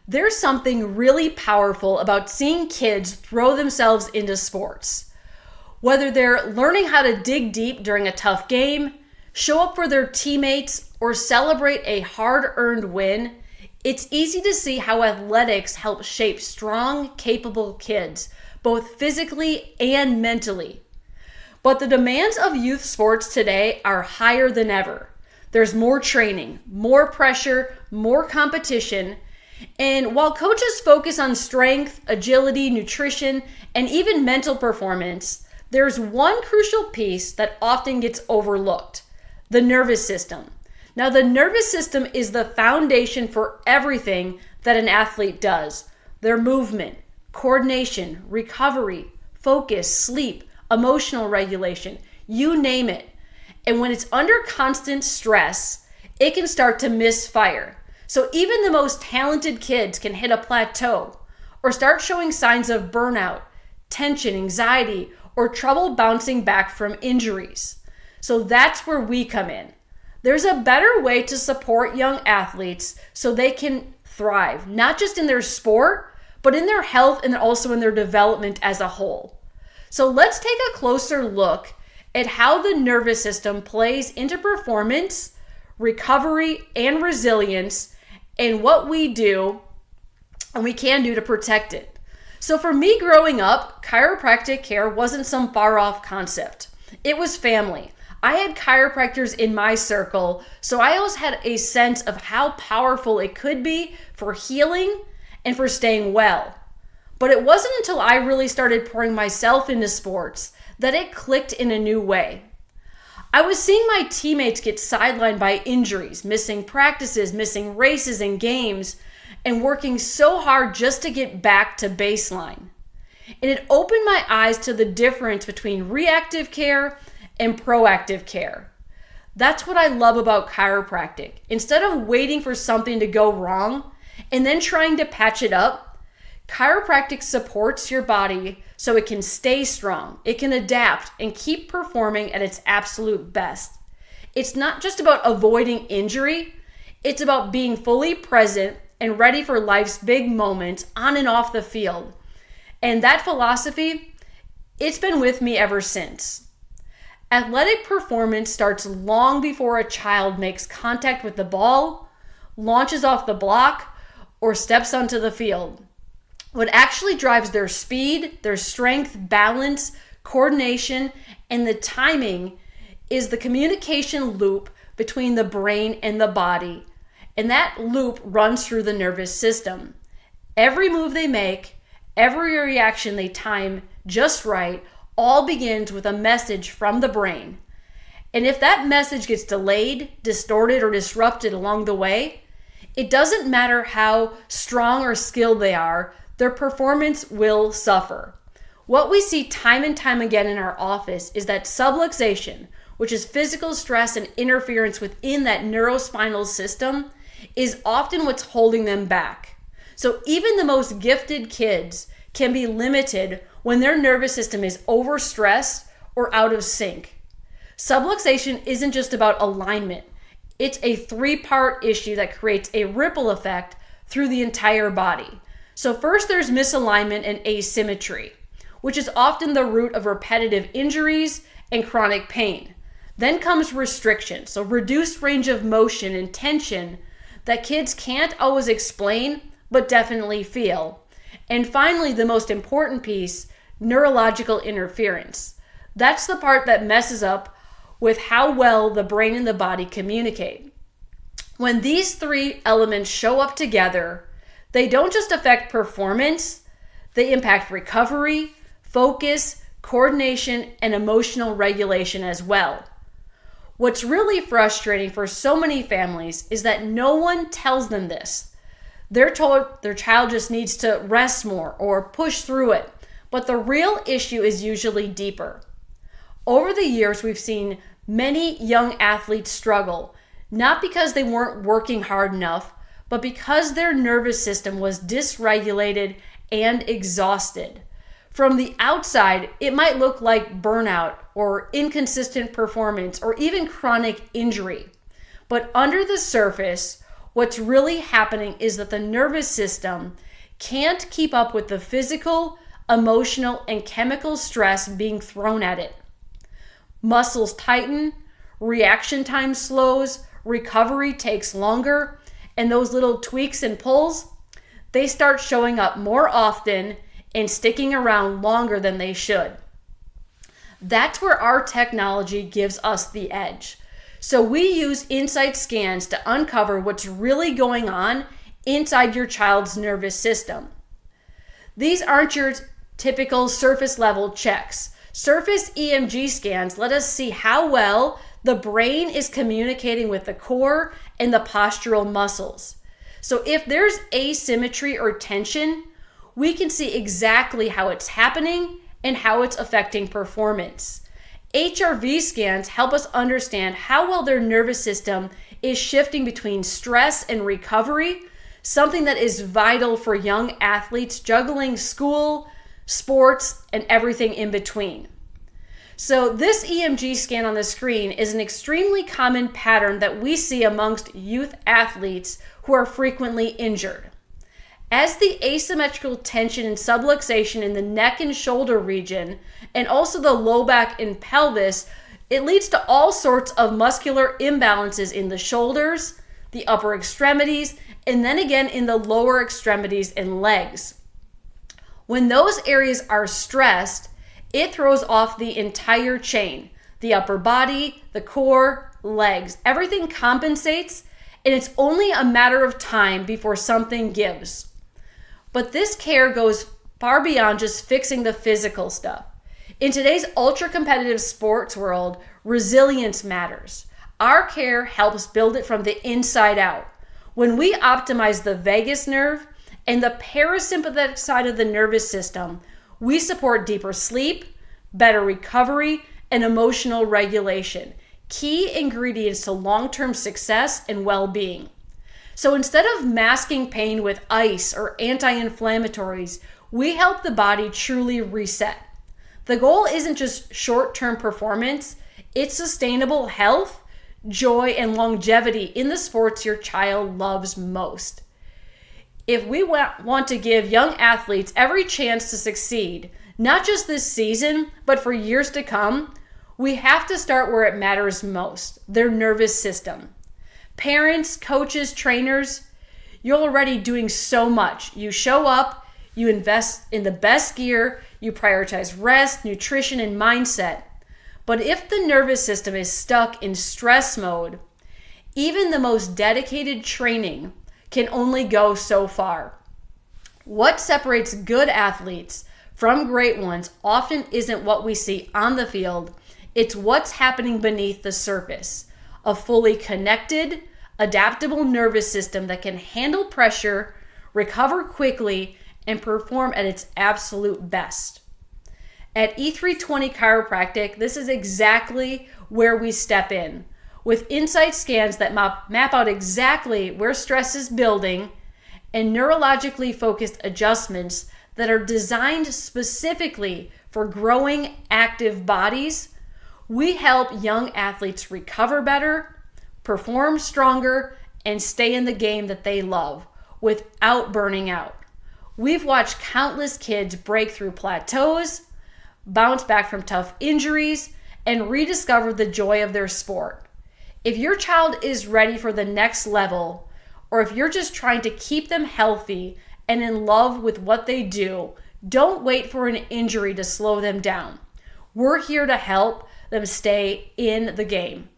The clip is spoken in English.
There's something really powerful about seeing kids throw themselves into sports. Whether they're learning how to dig deep during a tough game, show up for their teammates, or celebrate a hard-earned win, it's easy to see how athletics help shape strong, capable kids, both physically and mentally. But the demands of youth sports today are higher than ever. There's more training, more pressure, more competition, and while coaches focus on strength, agility, nutrition, and even mental performance, there's one crucial piece that often gets overlooked: the nervous system. Now, the nervous system is the foundation for everything that an athlete does. Their movement, coordination, recovery, focus, sleep, emotional regulation, you name it. And when it's under constant stress, it can start to misfire. So even the most talented kids can hit a plateau or start showing signs of burnout, tension, anxiety, or trouble bouncing back from injuries. So that's where we come in. There's a better way to support young athletes so they can thrive, not just in their sport, but in their health and also in their development as a whole. So let's take a closer look at how the nervous system plays into performance, recovery, and resilience, and what we do and we can do to protect it. So for me growing up, chiropractic care wasn't some far-off concept. It was family. I had chiropractors in my circle, so I always had a sense of how powerful it could be for healing and for staying well. But it wasn't until I really started pouring myself into sports that it clicked in a new way. I was seeing my teammates get sidelined by injuries, missing practices, missing races and games, and working so hard just to get back to baseline. And it opened my eyes to the difference between reactive care and proactive care. That's what I love about chiropractic. Instead of waiting for something to go wrong and then trying to patch it up, chiropractic supports your body so it can stay strong, it can adapt, and keep performing at its absolute best. It's not just about avoiding injury, it's about being fully present and ready for life's big moments on and off the field. And that philosophy, it's been with me ever since. Athletic performance starts long before a child makes contact with the ball, launches off the block, or steps onto the field. What actually drives their speed, their strength, balance, coordination, and the timing is the communication loop between the brain and the body. And that loop runs through the nervous system. Every move they make, every reaction they time just right, all begins with a message from the brain. And if that message gets delayed, distorted, or disrupted along the way, it doesn't matter how strong or skilled they are, their performance will suffer. What we see time and time again in our office is that subluxation, which is physical stress and interference within that neurospinal system, is often what's holding them back. So even the most gifted kids can be limited when their nervous system is overstressed or out of sync. Subluxation isn't just about alignment. It's a three-part issue that creates a ripple effect through the entire body. So first there's misalignment and asymmetry, which is often the root of repetitive injuries and chronic pain. Then comes restriction, so reduced range of motion and tension that kids can't always explain, but definitely feel. And finally, the most important piece, neurological interference. That's the part that messes up with how well the brain and the body communicate. When these three elements show up together, they don't just affect performance, they impact recovery, focus, coordination, and emotional regulation as well. What's really frustrating for so many families is that no one tells them this. They're told their child just needs to rest more or push through it, but the real issue is usually deeper. Over the years, we've seen many young athletes struggle, not because they weren't working hard enough, but because their nervous system was dysregulated and exhausted. From the outside, it might look like burnout or inconsistent performance or even chronic injury. But under the surface, What's really happening is that the nervous system can't keep up with the physical, emotional, and chemical stress being thrown at it. Muscles tighten, reaction time slows, recovery takes longer, and those little tweaks and pulls, they start showing up more often and sticking around longer than they should. That's where our technology gives us the edge. So we use Insight scans to uncover what's really going on inside your child's nervous system. These aren't your typical surface level checks. Surface EMG scans let us see how well the brain is communicating with the core and the postural muscles. So if there's asymmetry or tension, we can see exactly how it's happening and how it's affecting performance. HRV scans help us understand how well their nervous system is shifting between stress and recovery, something that is vital for young athletes juggling school, sports, and everything in between. So this EMG scan on the screen is an extremely common pattern that we see amongst youth athletes who are frequently injured. As the asymmetrical tension and subluxation in the neck and shoulder region, and also the low back and pelvis, it leads to all sorts of muscular imbalances in the shoulders, the upper extremities, and then again in the lower extremities and legs. When those areas are stressed, it throws off the entire chain, the upper body, the core, legs. Everything compensates, and it's only a matter of time before something gives. But this care goes far beyond just fixing the physical stuff. In today's ultra-competitive sports world, resilience matters. Our care helps build it from the inside out. When we optimize the vagus nerve and the parasympathetic side of the nervous system, we support deeper sleep, better recovery, and emotional regulation, key ingredients to long-term success and well-being. So instead of masking pain with ice or anti-inflammatories, we help the body truly reset. The goal isn't just short-term performance, it's sustainable health, joy, and longevity in the sports your child loves most. If we want to give young athletes every chance to succeed, not just this season, but for years to come, we have to start where it matters most, their nervous system. Parents, coaches, trainers, you're already doing so much. You show up, you invest in the best gear, you prioritize rest, nutrition, and mindset. But if the nervous system is stuck in stress mode, even the most dedicated training can only go so far. What separates good athletes from great ones often isn't what we see on the field, it's what's happening beneath the surface. A fully connected, adaptable nervous system that can handle pressure, recover quickly, and perform at its absolute best. At E320 Chiropractic, this is exactly where we step in, with Insight scans that map out exactly where stress is building and neurologically focused adjustments that are designed specifically for growing active bodies. We help young athletes recover better, perform stronger, and stay in the game that they love without burning out. We've watched countless kids break through plateaus, bounce back from tough injuries, and rediscover the joy of their sport. If your child is ready for the next level, or if you're just trying to keep them healthy and in love with what they do, don't wait for an injury to slow them down. We're here to help them stay in the game.